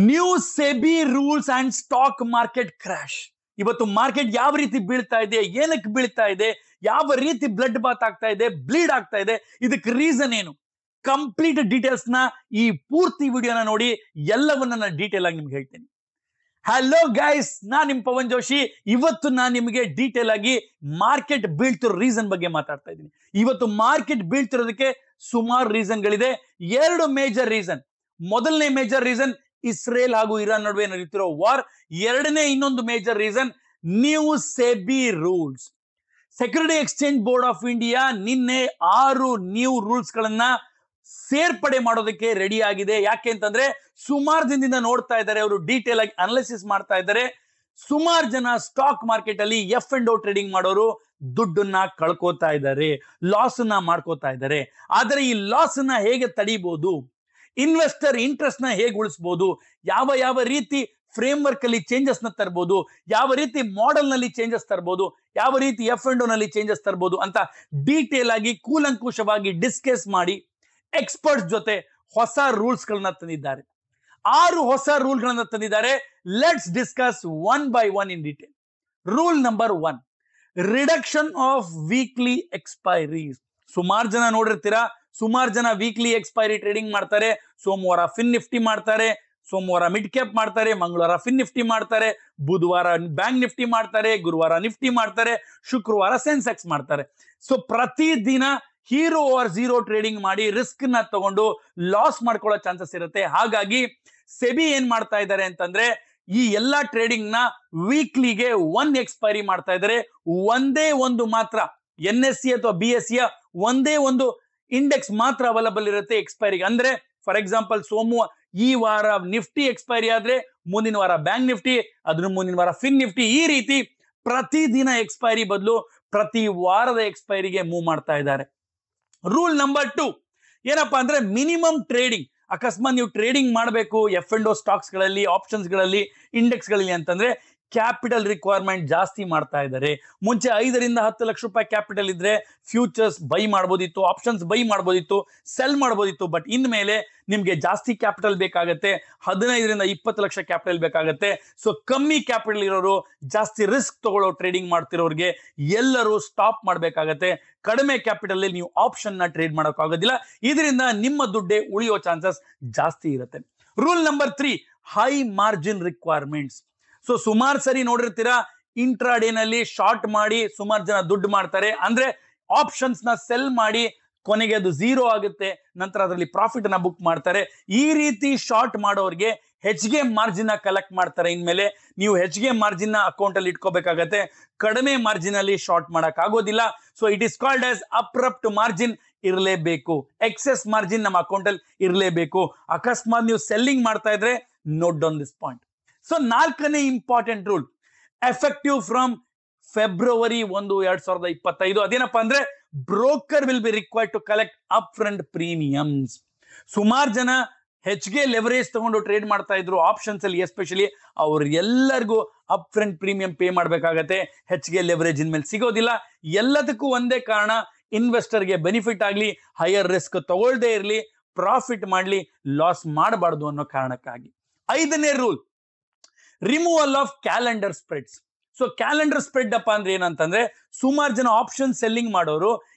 New SEBI rules and stock market crash. ಇವತ್ತು market ಯಾವ ರೀತಿ ಬೀಳ್ತಾ ಇದೆ, ಏನಕ್ಕೆ ಬೀಳ್ತಾ ಇದೆ, ಯಾವ ರೀತಿ ಬ್ಲಡ್ ಬಾತ್ ಆಗ್ತಾ ಇದೆ, ಬ್ಲೀಡ್ ಆಗ್ತಾ ಇದೆ, ಇದಕ್ಕೆ ರೀಸನ್ ಏನು, ಕಂಪ್ಲೀಟ್ ಡೀಟೇಲ್ಸ್ ನ ಈ ಪೂರ್ತಿ ವಿಡಿಯೋನ ನೋಡಿ ಎಲ್ಲವನ್ನ ನಾನು ಡೀಟೇಲ್ ಆಗಿ ನಿಮ್ಗೆ ಹೇಳ್ತೇನೆ. ಹಲೋ ಗೈಸ್, ನಾನ್ ನಿಮ್ ಪವನ್ ಜೋಶಿ. ಇವತ್ತು ನಾನು ನಿಮಗೆ ಡೀಟೇಲ್ ಆಗಿ ಮಾರ್ಕೆಟ್ ಬೀಳ್ತಿರೋ ರೀಸನ್ ಬಗ್ಗೆ ಮಾತಾಡ್ತಾ ಇದ್ದೀನಿ. ಇವತ್ತು ಮಾರ್ಕೆಟ್ ಬೀಳ್ತಿರೋದಕ್ಕೆ ಸುಮಾರು ರೀಸನ್ಗಳಿದೆ. ಎರಡು ಮೇಜರ್ ರೀಸನ್. ಮೊದಲನೇ ಮೇಜರ್ ರೀಸನ್ ಇಸ್ರೇಲ್ ಹಾಗೂ ಇರಾನ್ ನಡುವೆ ನಡೀತಿರೋ ವಾರ್. ಎರಡನೇ ಇನ್ನೊಂದು major reason new SEBI rules. Security exchange board of India ನಿನ್ನೆ 6 ನ್ಯೂ ರೂಲ್ಸ್ ಗಳನ್ನ ಸೇರ್ಪಡೆ ಮಾಡೋದಕ್ಕೆ ರೆಡಿ ಆಗಿದೆ. ಯಾಕೆ ಅಂತಂದ್ರೆ ಸುಮಾರು ದಿನದಿಂದ ನೋಡ್ತಾ ಇದ್ದಾರೆ, ಅವರು ಡೀಟೇಲ್ ಆಗಿ ಅನಾಲಿಸಿಸ್ ಮಾಡ್ತಾ ಇದ್ದಾರೆ. ಸುಮಾರು ಜನ ಸ್ಟಾಕ್ ಮಾರ್ಕೆಟ್ ಅಲ್ಲಿ F&O ಟ್ರೇಡಿಂಗ್ ಮಾಡೋರು ದುಡ್ಡನ್ನ ಕಳ್ಕೋತಾ ಇದ್ದಾರೆ, ಲಾಸ್ ನ ಮಾಡ್ಕೋತಾ ಇದ್ದಾರೆ. ಆದರೆ ಈ ಲಾಸ್ ನ ಹೇಗೆ ತಡಿಬಹುದು, ಇನ್ವೆಸ್ಟರ್ ಇಂಟ್ರೆಸ್ಟ್ ನ ಹೇಗೆ ಉಳಿಸಬಹುದು, ಯಾವ ಯಾವ ರೀತಿ ಫ್ರೇಮ್ ವರ್ಕ್ ಅಲ್ಲಿ ಚೇಂಜಸ್ ನ ತರಬಹುದು, ಯಾವ ರೀತಿ ಮಾಡೆಲ್ ನಲ್ಲಿ ಚೇಂಜಸ್ ತರಬಹುದು, ಯಾವ ರೀತಿ F&O ನಲ್ಲಿ ಚೇಂಜಸ್ ತರಬಹುದು ಅಂತ ಡೀಟೇಲ್ ಆಗಿ ಕೂಲಂಕುಷವಾಗಿ ಡಿಸ್ಕಸ್ ಮಾಡಿ ಎಕ್ಸ್ಪರ್ಟ್ಸ್ ಜೊತೆ ಹೊಸ ರೂಲ್ಸ್ ಗಳನ್ನ ತಂದಿದ್ದಾರೆ. 6 ಹೊಸ ರೂಲ್ ಗಳನ್ನ ತಂದಿದ್ದಾರೆ. Let's discuss one by one in detail. Rule number 1, reduction of weekly expiries. ಸುಮಾರು ಜನ ನೋಡಿರ್ತೀರಾ, ಸುಮಾರು ಜನ ವೀಕ್ಲಿ ಎಕ್ಸ್ಪೈರಿ ಟ್ರೇಡಿಂಗ್ ಮಾಡ್ತಾರೆ. ಸೋಮವಾರ ಫಿನ್ ನಿಫ್ಟಿ ಮಾಡ್ತಾರೆ, ಸೋಮವಾರ ಮಿಡ್ ಕ್ಯಾಪ್ ಮಾಡ್ತಾರೆ, ಮಂಗಳವಾರ ಫಿನ್ ನಿಫ್ಟಿ ಮಾಡ್ತಾರೆ, ಬುಧವಾರ ಬ್ಯಾಂಕ್ ನಿಫ್ಟಿ ಮಾಡ್ತಾರೆ, ಗುರುವಾರ ನಿಫ್ಟಿ ಮಾಡ್ತಾರೆ, ಶುಕ್ರವಾರ ಸೆನ್ಸೆಕ್ಸ್ ಮಾಡ್ತಾರೆ. ಸೊ ಪ್ರತಿದಿನ ಹೀರೋ ಆರ್ ಝೀರೋ ಟ್ರೇಡಿಂಗ್ ಮಾಡಿ ರಿಸ್ಕ್ ನ ತಗೊಂಡು ಲಾಸ್ ಮಾಡ್ಕೊಳ್ಳೋ ಚಾನ್ಸಸ್ ಇರುತ್ತೆ. ಹಾಗಾಗಿ ಸೆಬಿ ಏನ್ ಮಾಡ್ತಾ ಇದ್ದಾರೆ ಅಂತಂದ್ರೆ ಈ ಎಲ್ಲಾ ಟ್ರೇಡಿಂಗ್ ನ ವೀಕ್ಲಿಗೆ 1 ಎಕ್ಸ್ಪೈರಿ ಮಾಡ್ತಾ ಇದ್ದಾರೆ. ಒಂದೇ ಒಂದು ಮಾತ್ರ NSE ಅಥವಾ BSE ಒಂದೇ ಒಂದು ಇಂಡೆಕ್ಸ್ ಮಾತ್ರ ಅವೈಲಬಲ್ ಇರುತ್ತೆ ಎಕ್ಸ್ಪೈರಿಗೆ. ಅಂದ್ರೆ ಫಾರ್ ಎಕ್ಸಾಂಪಲ್ ಈ ವಾರ ನಿಫ್ಟಿ ಎಕ್ಸ್ಪೈರಿ ಆದ್ರೆ ಮುಂದಿನ ವಾರ ಬ್ಯಾಂಕ್ ನಿಫ್ಟಿ, ಅದ್ರ ಮುಂದಿನ ವಾರ ಫಿನ್ ನಿಫ್ಟಿ, ಈ ರೀತಿ ಪ್ರತಿದಿನ ಎಕ್ಸ್ಪೈರಿ ಬದಲು ಪ್ರತಿ ವಾರದ ಎಕ್ಸ್ಪೈರಿಗೆ ಮೂವ್ ಮಾಡ್ತಾ ಇದ್ದಾರೆ. ರೂಲ್ ನಂಬರ್ 2 ಏನಪ್ಪಾ ಅಂದ್ರೆ ಮಿನಿಮಮ್ ಟ್ರೇಡಿಂಗ್. ಅಕಸ್ಮಾತ್ ನೀವು ಟ್ರೇಡಿಂಗ್ ಮಾಡಬೇಕು F&O ಸ್ಟಾಕ್ಸ್ ಗಳಲ್ಲಿ, ಆಪ್ಷನ್ಸ್ ಗಳಲ್ಲಿ, ಇಂಡೆಕ್ಸ್ ಗಳಲ್ಲಿ ಅಂತಂದ್ರೆ ಕ್ಯಾಪಿಟಲ್ ರಿಕ್ವೈರ್ಮೆಂಟ್ ಜಾಸ್ತಿ ಮಾಡ್ತಾ ಇದ್ದಾರೆ. ಮುಂಚೆ 5 ರಿಂದ 10 ಲಕ್ಷ ರೂಪಾಯಿ ಕ್ಯಾಪಿಟಲ್ ಇದ್ರೆ ಫ್ಯೂಚರ್ಸ್ ಬೈ ಮಾಡ್ಬೋದಿತ್ತು, ಆಪ್ಷನ್ಸ್ ಬೈ ಮಾಡ್ಬೋದಿತ್ತು, ಸೆಲ್ ಮಾಡ್ಬೋದಿತ್ತು. ಬಟ್ ಇನ್ಮೇಲೆ ನಿಮ್ಗೆ ಜಾಸ್ತಿ ಕ್ಯಾಪಿಟಲ್ ಬೇಕಾಗತ್ತೆ, 15 ರಿಂದ 20 ಲಕ್ಷ ಕ್ಯಾಪಿಟಲ್ ಬೇಕಾಗತ್ತೆ. ಸೊ ಕಮ್ಮಿ ಕ್ಯಾಪಿಟಲ್ ಇರೋರು, ಜಾಸ್ತಿ ರಿಸ್ಕ್ ತಗೊಳ್ಳೋ ಟ್ರೇಡಿಂಗ್ ಮಾಡ್ತಿರೋರಿಗೆ ಎಲ್ಲರೂ ಸ್ಟಾಪ್ ಮಾಡ್ಬೇಕಾಗತ್ತೆ. ಕಡಿಮೆ ಕ್ಯಾಪಿಟಲ್ ನೀವು ಆಪ್ಷನ್ ನ ಟ್ರೇಡ್ ಮಾಡೋಕ್ಕಾಗೋದಿಲ್ಲ. ಇದರಿಂದ ನಿಮ್ಮ ದುಡ್ಡೇ ಉಳಿಯೋ ಚಾನ್ಸಸ್ ಜಾಸ್ತಿ ಇರುತ್ತೆ. Rule number 3, high margin requirements. So ಸುಮಾರು ಸರಿ ನೋಡಿರ್ತೀರಾ, ಇಂಟ್ರಾಡೇ ನಲ್ಲಿ ಶಾರ್ಟ್ ಮಾಡಿ ಸುಮಾರು ಜನ ದುಡ್ಡು ಮಾಡ್ತಾರೆ. ಅಂದ್ರೆ ಆಪ್ಷನ್ಸ್ ನ ಸೆಲ್ ಮಾಡಿ ಕೊನೆಗೆ ಅದು 0 ಆಗುತ್ತೆ, ನಂತರ ಅದರಲ್ಲಿ ಪ್ರಾಫಿಟ್ ನ ಬುಕ್ ಮಾಡ್ತಾರೆ. ಈ ರೀತಿ ಶಾರ್ಟ್ ಮಾಡೋರಿಗೆ ಹೆಚ್ಚಿಗೆ ಮಾರ್ಜಿನ್ ನ ಕಲೆಕ್ಟ್ ಮಾಡ್ತಾರೆ. ಇನ್ಮೇಲೆ ನೀವು ಹೆಚ್ಚಿಗೆ ಮಾರ್ಜಿನ್ ನ ಅಕೌಂಟ್ ಅಲ್ಲಿ ಇಟ್ಕೋಬೇಕಾಗತ್ತೆ. ಕಡಿಮೆ ಮಾರ್ಜಿನ್ ಅಲ್ಲಿ ಶಾರ್ಟ್ ಮಾಡಕ್ ಆಗೋದಿಲ್ಲ. So it is called as upfront margin ಇರಲೇಬೇಕು. ಎಕ್ಸೆಸ್ ಮಾರ್ಜಿನ್ ನಮ್ಮ ಅಕೌಂಟ್ ಅಲ್ಲಿ ಇರಲೇಬೇಕು. ಅಕಸ್ಮಾತ್ ನೀವು ಸೆಲ್ಲಿಂಗ್ ಮಾಡ್ತಾ ಇದ್ರೆ note down this point. So 4ನೇ important rule, effective from February 1, 2025. ಅದೇನಪ್ಪಾ ಅಂದ್ರೆ broker will be required to collect upfront premiums. ಸುಮಾರು ಜನ ಹೆಚ್ಚಿಗೆ ಲೆವರೇಜ್ ತಗೊಂಡು ಟ್ರೇಡ್ ಮಾಡ್ತಾ ಇದ್ರು ಆಪ್ಷನ್ಸ್ ಅಲ್ಲಿ, ಎಸ್ಪೆಷಲಿ ಅವ್ರು ಎಲ್ಲರಿಗೂ ಅಪ್ ಫ್ರಂಟ್ ಪ್ರೀಮಿಯಂ ಪೇ ಮಾಡ್ಬೇಕಾಗತ್ತೆ. ಹೆಚ್ಚಿಗೆ ಲೆವರೇಜ್ ಇನ್ಮೇಲೆ ಸಿಗೋದಿಲ್ಲ. ಎಲ್ಲದಕ್ಕೂ ಒಂದೇ ಕಾರಣ, ಇನ್ವೆಸ್ಟರ್ಗೆ ಬೆನಿಫಿಟ್ ಆಗ್ಲಿ, ಹೈಯರ್ ರಿಸ್ಕ್ ತಗೊಳ್ದೇ ಇರ್ಲಿ, ಪ್ರಾಫಿಟ್ ಮಾಡ್ಲಿ, ಲಾಸ್ ಮಾಡಬಾರ್ದು ಅನ್ನೋ ಕಾರಣಕ್ಕಾಗಿ. 5ನೇ rule, removal of calendar spreads. So calendar spread ಅಪ್ಪ ಅಂದ್ರೆ ಏನಂತಂದ್ರೆ ಸುಮಾರು ಜನ ಆಪ್ಷನ್ ಸೆಲ್ಲಿಂಗ್ ಮಾಡೋರು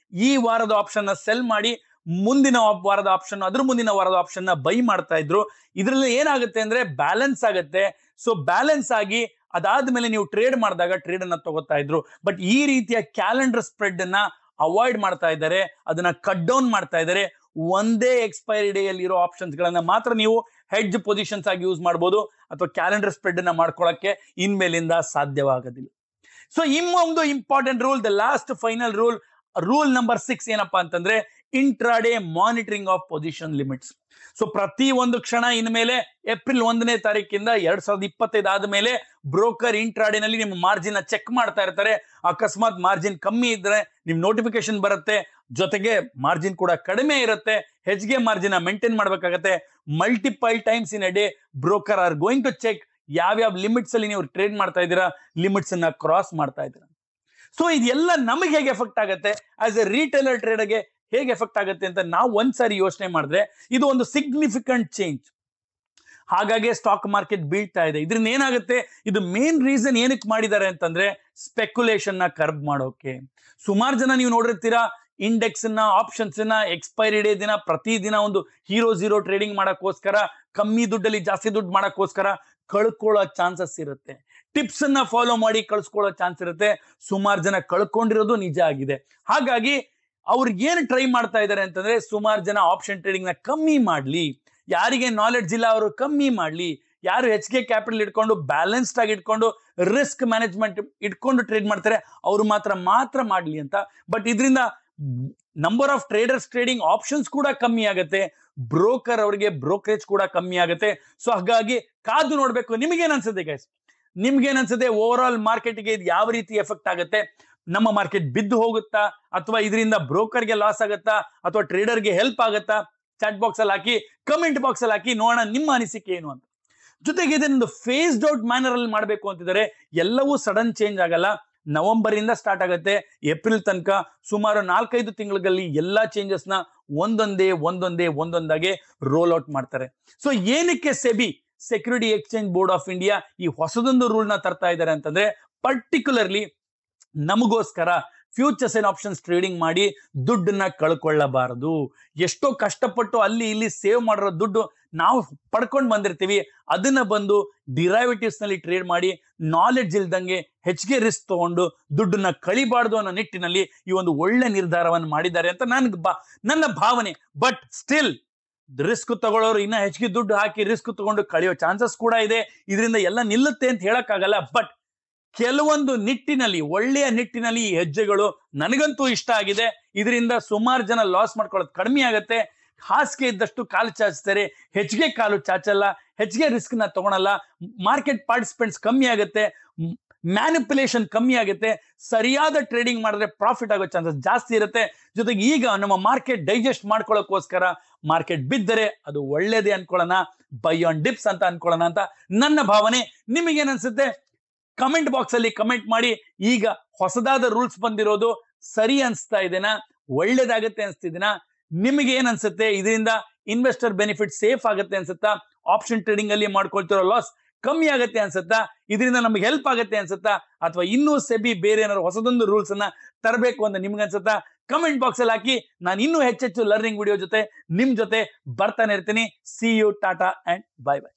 ಈ ವಾರದ ಆಪ್ಷನ್ ನ ಸೆಲ್ ಮಾಡಿ ಮುಂದಿನ ವಾರದ ಆಪ್ಷನ್, ಅದ್ರ ಮುಂದಿನ ವಾರದ ಆಪ್ಷನ್ ನ ಬೈ ಮಾಡ್ತಾ ಇದ್ರು. ಇದರಲ್ಲಿ ಏನಾಗುತ್ತೆ ಅಂದ್ರೆ ಬ್ಯಾಲೆನ್ಸ್ ಆಗುತ್ತೆ. ಸೊ ಬ್ಯಾಲೆನ್ಸ್ ಆಗಿ ಅದಾದ್ಮೇಲೆ ನೀವು ಟ್ರೇಡ್ ಮಾಡಿದಾಗ ಟ್ರೇಡ್ ಅನ್ನ ತಗೋತಾ ಇದ್ರು. ಬಟ್ ಈ ರೀತಿಯ ಕ್ಯಾಲೆಂಡರ್ ಸ್ಪ್ರೆಡ್ ಅನ್ನ ಅವಾಯ್ಡ್ ಮಾಡ್ತಾ ಇದ್ದಾರೆ, ಅದನ್ನ ಕಟ್ ಡೌನ್ ಮಾಡ್ತಾ ಇದ್ದಾರೆ. ಒಂದೇ ಎಕ್ಸ್ಪೈರಿ ಡೇ ಅಲ್ಲಿ ಇರೋ ಆಪ್ಷನ್ಸ್ ಗಳನ್ನ ಮಾತ್ರ ನೀವು ಹೆಡ್ಜ್ ಪೊಸಿಷನ್ಸ್ ಆಗಿ ಯೂಸ್ ಮಾಡಬಹುದು, ಅಥವಾ ಕ್ಯಾಲೆಂಡರ್ ಸ್ಪ್ರೆಡ್ ಅನ್ನ ಮಾಡ್ಕೊಳ್ಳಕ್ಕೆ ಇನ್ಮೇಲಿಂದ ಸಾಧ್ಯವಾಗೋದಿಲ್ಲ. ಸೊ ಇನ್ನೊಂದು important rule, the last final rule, rule number 6 ಏನಪ್ಪಾ ಅಂತಂದ್ರೆ intraday monitoring of position limits. So ಪ್ರತಿ ಒಂದು ಕ್ಷಣ ಇನ್ಮೇಲೆ ಏಪ್ರಿಲ್ 1ನೇ ತಾರೀಕಿಂದ 2025 ಆದ್ಮೇಲೆ ಬ್ರೋಕರ್ ಇಂಟ್ರಾಡೇನಲ್ಲಿ ನಿಮ್ಮ ಮಾರ್ಜಿನ್ ಚೆಕ್ ಮಾಡ್ತಾ ಇರ್ತಾರೆ. ಅಕಸ್ಮಾತ್ ಮಾರ್ಜಿನ್ ಕಮ್ಮಿ ಇದ್ರೆ ನಿಮ್ ನೋಟಿಫಿಕೇಶನ್ ಬರುತ್ತೆ, ಜೊತೆಗೆ ಮಾರ್ಜಿನ್ ಕೂಡ ಕಡಿಮೆ ಇರುತ್ತೆ. ಹೆಚ್ಚಿಗೆ ಮಾರ್ಜಿನ್ ಮೇಂಟೈನ್ ಮಾಡ್ಬೇಕಾಗತ್ತೆ. Multiple times in a day broker are going to check ಯಾವ್ಯಾವ ಲಿಮಿಟ್ಸ್ ಅಲ್ಲಿ ನೀವು ಟ್ರೇಡ್ ಮಾಡ್ತಾ ಇದ್ದೀರಾ, ಲಿಮಿಟ್ಸ್ ಅನ್ನ ಕ್ರಾಸ್ ಮಾಡ್ತಾ ಇದ್ದೀರಾ. ಸೊ ಇದೆಲ್ಲ ನಮಗೆ ಹೇಗೆ ಎಫೆಕ್ಟ್ ಆಗುತ್ತೆ, ಆಸ್ ಎ ರೀಟೇಲರ್ ಟ್ರೇಡರ್ಗೆ ಹೇಗೆ ಎಫೆಕ್ಟ್ ಆಗುತ್ತೆ ಅಂತ ನಾವು ಒಂದ್ಸಾರಿ ಯೋಚನೆ ಮಾಡಿದ್ರೆ ಇದು ಒಂದು ಸಿಗ್ನಿಫಿಕೆಂಟ್ ಚೇಂಜ್. ಹಾಗಾಗಿ ಸ್ಟಾಕ್ ಮಾರ್ಕೆಟ್ ಬೀಳ್ತಾ ಇದೆ. ಇದರಿಂದ ಏನಾಗುತ್ತೆ, ಇದು ಮೇನ್ ರೀಸನ್ ಏನಕ್ಕೆ ಮಾಡಿದ್ದಾರೆ ಅಂತಂದ್ರೆ ಸ್ಪೆಕ್ಯುಲೇಷನ್ ನ ಕರ್ಬ್ ಮಾಡೋಕೆ. ಸುಮಾರು ಜನ ನೀವು ನೋಡಿರ್ತೀರಾ, ಇಂಡೆಕ್ಸ್ ನ ಆಪ್ಷನ್ಸ್ ನ ಎಕ್ಸ್ಪೈರಿ ಡೇ ದಿನ ಪ್ರತಿದಿನ ಒಂದು ಹೀರೋ ಝೀರೋ ಟ್ರೇಡಿಂಗ್ ಮಾಡಕ್ಕೋಸ್ಕರ, ಕಮ್ಮಿ ದುಡ್ಡಲ್ಲಿ ಜಾಸ್ತಿ ದುಡ್ಡು ಮಾಡಕ್ಕೋಸ್ಕರ ಕಳ್ಕೊಳ್ಳೋ ಚಾನ್ಸಸ್ ಇರುತ್ತೆ. ಟಿಪ್ಸ್ ಅನ್ನ ಫಾಲೋ ಮಾಡಿ ಕಳ್ಸ್ಕೊಳ್ಳೋ ಚಾನ್ಸ್ ಇರುತ್ತೆ. ಸುಮಾರು ಜನ ಕಳ್ಕೊಂಡಿರೋದು ನಿಜ ಆಗಿದೆ. ಹಾಗಾಗಿ ಅವ್ರಿಗೆ ಏನು ಟ್ರೈ ಮಾಡ್ತಾ ಇದ್ದಾರೆ ಅಂತಂದ್ರೆ, ಸುಮಾರು ಜನ ಆಪ್ಷನ್ ಟ್ರೇಡಿಂಗ್ ನ ಕಮ್ಮಿ ಮಾಡ್ಲಿ, ಯಾರಿಗೆ ನಾಲೆಡ್ಜ್ ಇಲ್ಲ ಅವರು ಕಮ್ಮಿ ಮಾಡ್ಲಿ, ಯಾರು ಹೆಚ್ಚಿಗೆ ಕ್ಯಾಪಿಟಲ್ ಇಟ್ಕೊಂಡು ಬ್ಯಾಲೆನ್ಸ್ಡ್ ಆಗಿ ಇಟ್ಕೊಂಡು ರಿಸ್ಕ್ ಮ್ಯಾನೇಜ್ಮೆಂಟ್ ಇಟ್ಕೊಂಡು ಟ್ರೇಡ್ ಮಾಡ್ತಾರೆ ಅವರು ಮಾತ್ರ ಮಾಡ್ಲಿ ಅಂತ. ಬಟ್ ಇದರಿಂದ number of traders trading options ಕೂಡ ಕಮ್ಮಿ ಆಗುತ್ತೆ, ಬ್ರೋಕರ್ ಅವರಿಗೆ ಬ್ರೋಕರೇಜ್ ಕೂಡ ಕಮ್ಮಿ ಆಗುತ್ತೆ. ಸೊ ಹಾಗಾಗಿ ಕಾದು ನೋಡ್ಬೇಕು. ನಿಮ್ಗೇನ್ ಅನ್ಸುತ್ತೆ ಗೈಸ್? ನಿಮ್ಗೇನ್ ಅನ್ಸುತ್ತೆ ಓವರ್ ಆಲ್ ಮಾರ್ಕೆಟ್ಗೆ ಇದು ಯಾವ ರೀತಿ ಎಫೆಕ್ಟ್ ಆಗುತ್ತೆ? ನಮ್ಮ ಮಾರ್ಕೆಟ್ ಬಿದ್ದು ಹೋಗುತ್ತಾ, ಅಥವಾ ಇದರಿಂದ ಬ್ರೋಕರ್ಗೆ ಲಾಸ್ ಆಗುತ್ತಾ, ಅಥವಾ ಟ್ರೇಡರ್ಗೆ ಹೆಲ್ಪ್ ಆಗುತ್ತಾ? ಚಾಟ್ ಬಾಕ್ಸ್ ಅಲ್ಲಿ ಹಾಕಿ, ಕಮೆಂಟ್ ಬಾಕ್ಸ್ ಅಲ್ಲಿ ಹಾಕಿ, ನೋಡೋಣ ನಿಮ್ಮ ಅನಿಸಿಕೆ ಏನು ಅಂತ. ಜೊತೆಗೆ ಇದನ್ನು ಫೇಸ್ಡ್ ಔಟ್ ಮ್ಯಾನರ್ ಅಲ್ಲಿ ಮಾಡಬೇಕು ಅಂತಿದ್ದಾರೆ. ಎಲ್ಲವೂ ಸಡನ್ ಚೇಂಜ್ ಆಗಲ್ಲ. ನವೆಂಬರ್ ಇಂದ ಸ್ಟಾರ್ಟ್ ಆಗುತ್ತೆ, ಏಪ್ರಿಲ್ ತನಕ ಸುಮಾರು 4-5 ತಿಂಗಳಲ್ಲಿ ಎಲ್ಲಾ ಚೇಂಜಸ್ ನ ಒಂದೊಂದಾಗೆ ರೋಲ್ ಔಟ್ ಮಾಡ್ತಾರೆ. ಸೊ ಏನಕ್ಕೆ SEBI, security exchange board of India, ಈ ಹೊಸದೊಂದು ರೂಲ್ ನ ತರ್ತಾ ಇದ್ದಾರೆ ಅಂತಂದ್ರೆ, ಪರ್ಟಿಕ್ಯುಲರ್ಲಿ ನಮಗೋಸ್ಕರ ಫ್ಯೂಚರ್ಸ್ ಅಂಡ್ ಆಪ್ಷನ್ಸ್ ಟ್ರೇಡಿಂಗ್ ಮಾಡಿ ದುಡ್ಡನ್ನ ಕಳ್ಕೊಳ್ಳಬಾರದು. ಎಷ್ಟೋ ಕಷ್ಟಪಟ್ಟು ಅಲ್ಲಿ ಇಲ್ಲಿ ಸೇವ್ ಮಾಡಿರೋ ದುಡ್ಡು ನಾವು ಪಡ್ಕೊಂಡು ಬಂದಿರ್ತೀವಿ, ಅದನ್ನ ಬಂದು ಡಿರೈವೇಟಿವ್ಸ್ ನಲ್ಲಿ ಟ್ರೇಡ್ ಮಾಡಿ ನಾಲೆಡ್ಜ್ ಇಲ್ದಂಗೆ ಹೆಚ್ಚಿಗೆ ರಿಸ್ಕ್ ತಗೊಂಡು ದುಡ್ಡನ್ನ ಕಳಿಬಾರ್ದು ಅನ್ನೋ ನಿಟ್ಟಿನಲ್ಲಿ ಈ ಒಂದು ಒಳ್ಳೆ ನಿರ್ಧಾರವನ್ನು ಮಾಡಿದ್ದಾರೆ ಅಂತ ನನ್ನ ಭಾವನೆ. ಬಟ್ ಸ್ಟಿಲ್ ರಿಸ್ಕ್ ತಗೊಳ್ಳೋರು ಇನ್ನ ಹೆಚ್ಚಿಗೆ ದುಡ್ಡು ಹಾಕಿ ರಿಸ್ಕ್ ತಗೊಂಡು ಕಳೆಯೋ ಚಾನ್ಸಸ್ ಕೂಡ ಇದೆ. ಇದರಿಂದ ಎಲ್ಲ ನಿಲ್ಲುತ್ತೆ ಅಂತ ಹೇಳಕ್ಕಾಗಲ್ಲ. ಬಟ್ ಕೆಲವೊಂದು ನಿಟ್ಟಿನಲ್ಲಿ, ಒಳ್ಳೆಯ ನಿಟ್ಟಿನಲ್ಲಿ ಈ ಹೆಜ್ಜೆಗಳು ನನಗಂತೂ ಇಷ್ಟ ಆಗಿದೆ. ಇದರಿಂದ ಸುಮಾರು ಜನ ಲಾಸ್ ಮಾಡ್ಕೊಳ್ಳೋದು ಕಡಿಮೆ ಆಗುತ್ತೆ. ಹಾಸಿಗೆ ಇದ್ದಷ್ಟು ಕಾಲು ಚಾಚ್ತಾರೆ, ಹೆಚ್ಚಿಗೆ ಕಾಲು ಚಾಚಲ್ಲ, ಹೆಚ್ಚಿಗೆ ರಿಸ್ಕ್ ನ ತಗೊಳಲ್ಲ, ಮಾರ್ಕೆಟ್ ಪಾರ್ಟಿಸಿಪೆಂಟ್ಸ್ ಕಮ್ಮಿ ಆಗುತ್ತೆ, ಮ್ಯಾನಿಪುಲೇಷನ್ ಕಮ್ಮಿ ಆಗುತ್ತೆ, ಸರಿಯಾದ ಟ್ರೇಡಿಂಗ್ ಮಾಡಿದ್ರೆ ಪ್ರಾಫಿಟ್ ಆಗೋ ಚಾನ್ಸಸ್ ಜಾಸ್ತಿ ಇರುತ್ತೆ. ಜೊತೆಗೆ ಈಗ ನಮ್ಮ ಮಾರ್ಕೆಟ್ ಡೈಜೆಸ್ಟ್ ಮಾಡ್ಕೊಳ್ಳೋಕೋಸ್ಕರ ಮಾರ್ಕೆಟ್ ಬಿದ್ದರೆ ಅದು ಒಳ್ಳೇದೇ ಅನ್ಕೊಳ್ಳೋಣ, ಬೈ ಆನ್ ಡಿಪ್ಸ್ ಅಂತ ಅನ್ಕೊಳ್ಳೋಣ ಅಂತ ನನ್ನ ಭಾವನೆ. ನಿಮಗೇನ್ ಅನ್ಸುತ್ತೆ? ಕಮೆಂಟ್ ಬಾಕ್ಸ್ ಅಲ್ಲಿ ಕಮೆಂಟ್ ಮಾಡಿ. ಈಗ ಹೊಸದಾದ ರೂಲ್ಸ್ ಬಂದಿರೋದು ಸರಿ ಅನ್ಸ್ತಾ ಇದೆನಾ, ಒಳ್ಳೇದಾಗುತ್ತೆ ಅನ್ಸ್ತಿದ್ದೀನಾ? ನಿಮಗೆ ಏನ್ ಅನ್ಸುತ್ತೆ? ಇದರಿಂದ ಇನ್ವೆಸ್ಟರ್ ಬೆನಿಫಿಟ್ ಸೇಫ್ ಆಗುತ್ತೆ ಅನ್ಸುತ್ತಾ? ಆಪ್ಷನ್ ಟ್ರೇಡಿಂಗ್ ಅಲ್ಲಿ ಮಾಡ್ಕೊಳ್ತಿರೋ ಲಾಸ್ ಕಮ್ಮಿ ಆಗುತ್ತೆ ಅನ್ಸುತ್ತಾ? ಇದರಿಂದ ನಮ್ಗೆ ಹೆಲ್ಪ್ ಆಗುತ್ತೆ ಅನ್ಸುತ್ತಾ? ಅಥವಾ ಇನ್ನೂ ಸೆಬಿ ಬೇರೆ ಏನಾದ್ರು ಹೊಸದೊಂದು ರೂಲ್ಸ್ ಅನ್ನ ತರಬೇಕು ಅಂತ ನಿಮ್ಗೆ ಅನ್ಸುತ್ತಾ? ಕಮೆಂಟ್ ಬಾಕ್ಸ್ ಅಲ್ಲಿ ಹಾಕಿ. ನಾನು ಇನ್ನೂ ಹೆಚ್ಚೆಚ್ಚು ಲರ್ನಿಂಗ್ ವಿಡಿಯೋ ಜೊತೆ ನಿಮ್ ಜೊತೆ ಬರ್ತಾನೆ ಇರ್ತೀನಿ. See you, tata and bye by.